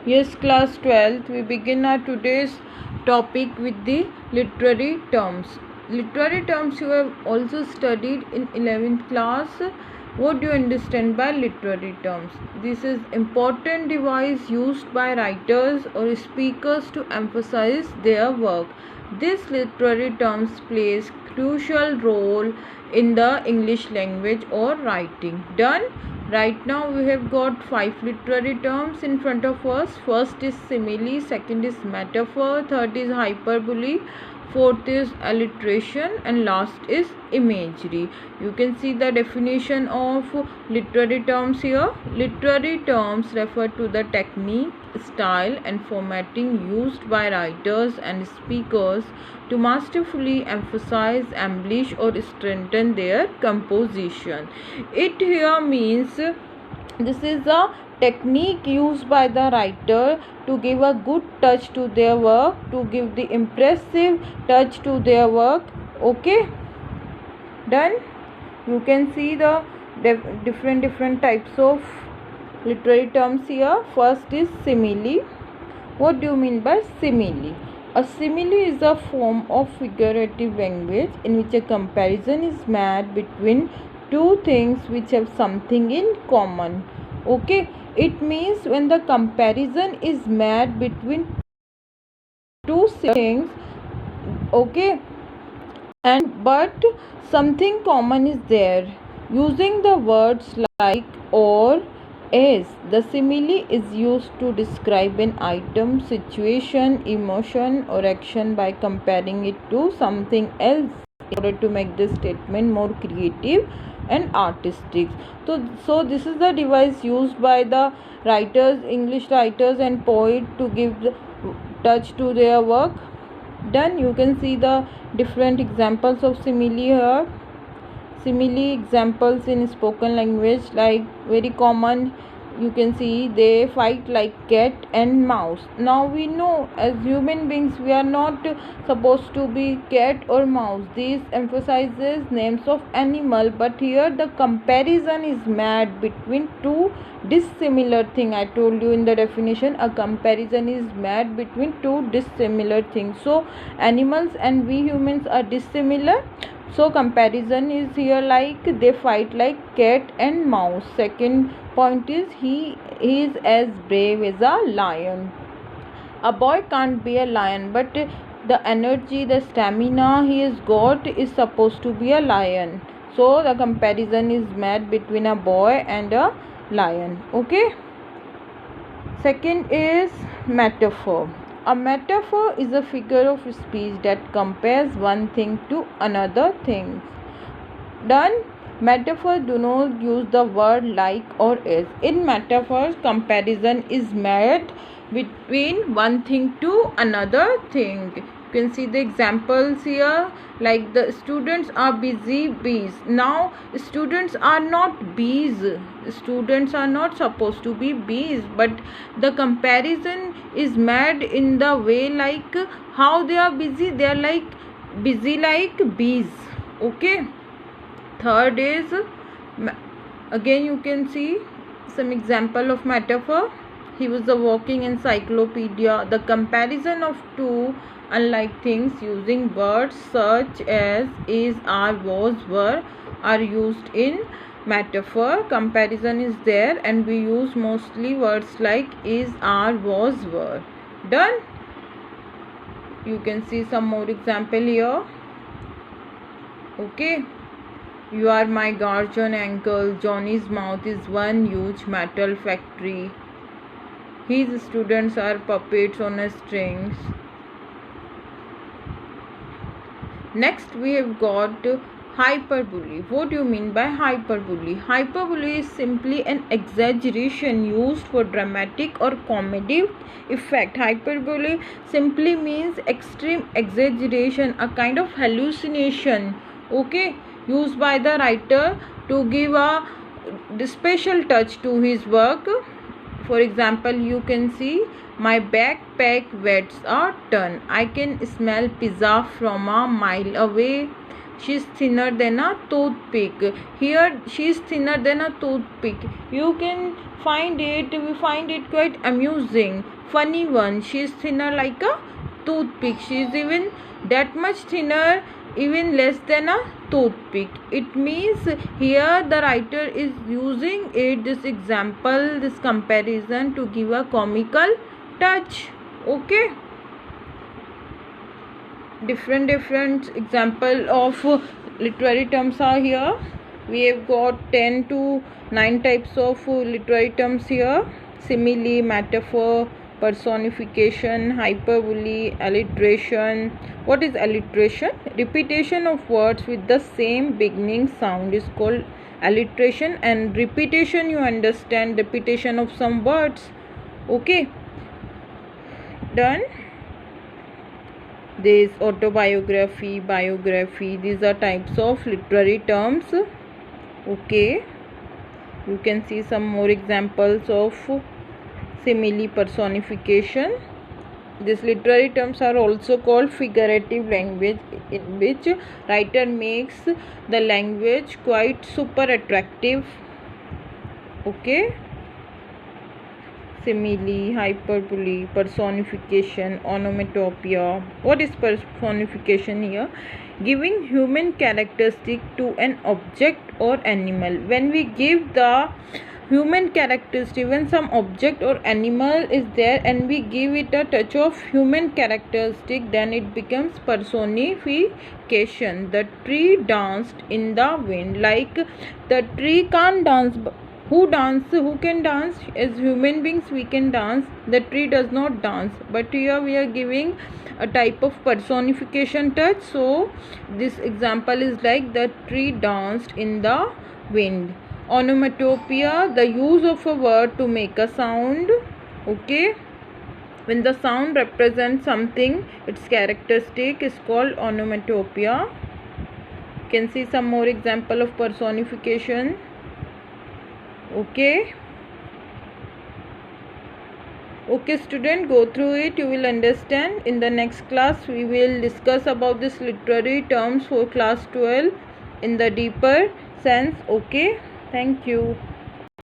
Yes, class 12th, we begin our today's topic with the literary terms. Literary terms you have also studied in 11th class. What do you understand by literary terms? This is important device used by writers or speakers to emphasize their work. This literary terms plays crucial role in the English language or writing. Done? Right now we have got 5 literary terms in front of us. First is simile, second is metaphor, third is hyperbole, fourth is alliteration, and last is imagery. You can see the definition of literary terms here. Literary terms refer to the technique, style and formatting used by writers and speakers to masterfully emphasize, embellish or strengthen their composition. It here means this is a technique used by the writer to give a good touch to their work, to give the impressive touch to their work. Okay, done. You can see the different types of literary terms here. First is simile. What do you mean by simile? A simile is a form of figurative language in which a comparison is made between two things which have something in common. Okay, it means when the comparison is made between two things, okay, and but something common is there, using the words like or as. The simile is used to describe an item, situation, emotion or action by comparing it to something else in order to make the statement more creative and artistic. So this is the device used by the writers, English writers and poets to give the touch to their work. Done. You can see the different examples of simile here. Simile examples in spoken language, like very common, you can see they fight like cat and mouse. Now we know as human beings we are not supposed to be cat or mouse. This emphasizes names of animal, but here the comparison is made between two dissimilar thing. I told you in the definition, a comparison is made between two dissimilar things. So animals and we humans are dissimilar, so comparison is here like they fight like cat and mouse. Second point is he is as brave as a lion. A boy can't be a lion, but the energy, the stamina he has got is supposed to be a lion. So the comparison is made between a boy and a lion. Okay, second is metaphor. A metaphor is a figure of speech that compares one thing to another thing. Done. Metaphors do not use the word like or as. In metaphors, comparison is made between one thing to another thing. You can see the examples here, like the students are busy bees. Now students are not bees, students are not supposed to be bees, but the comparison is made in the way like how they are busy, they are like busy like bees. Okay, third is again you can see some example of metaphor. He was a walking encyclopedia. The comparison of two unlike things using words such as is, are, was, were are used in metaphor. Comparison is there and we use mostly words like is, are, was, were. Done. You can see some more example here. Okay, you are my guardian uncle. Johnny's mouth is one huge metal factory. His students are puppets on strings. Next we have got hyperbole. What do you mean by hyperbole? Hyperbole is simply an exaggeration used for dramatic or comedic effect. Hyperbole simply means extreme exaggeration, a kind of hallucination, okay, used by the writer to give a special touch to his work. For example, you can see my backpack weighs a ton. I can smell pizza from a mile away. she is thinner than a toothpick. Here she is thinner than a toothpick. You can find it, we find it quite amusing, funny one. She is thinner like a toothpick. She is even that much thinner, even less than a toothpick. It means here the writer is using it, this example, this comparison, to give a comical touch. Okay, different example of literary terms are here. We have got 10 to 9 types of literary terms here: simile, metaphor, personification, hyperbole, alliteration. What is alliteration? Repetition of words with the same beginning sound is called alliteration. And repetition, you understand, repetition of some words. Okay, done. There is autobiography, biography. These are types of literary terms. Okay, you can see some more examples of simile, personification. These literary terms are also called figurative language, in which writer makes the language quite super attractive. Okay, simile, hyperbole, personification, onomatopoeia. What is personification here? Giving human characteristic to an object or animal. When we give the human characteristic, when some object or animal is there and we give it a touch of human characteristic, then it becomes personification. The tree danced in the wind. Like, the tree can't dance. Who can dance? As human beings we can dance. The tree does not dance, but here we are giving a type of personification touch. So this example is like, the tree danced in the wind. Onomatopoeia, the use of a word to make a sound. Okay, when the sound represents something, its characteristic is called onomatopoeia. You can see some more example of personification. Okay, student, go through it, you will understand. In the next class we will discuss about this literary terms for class 12 in the deeper sense. Okay, thank you.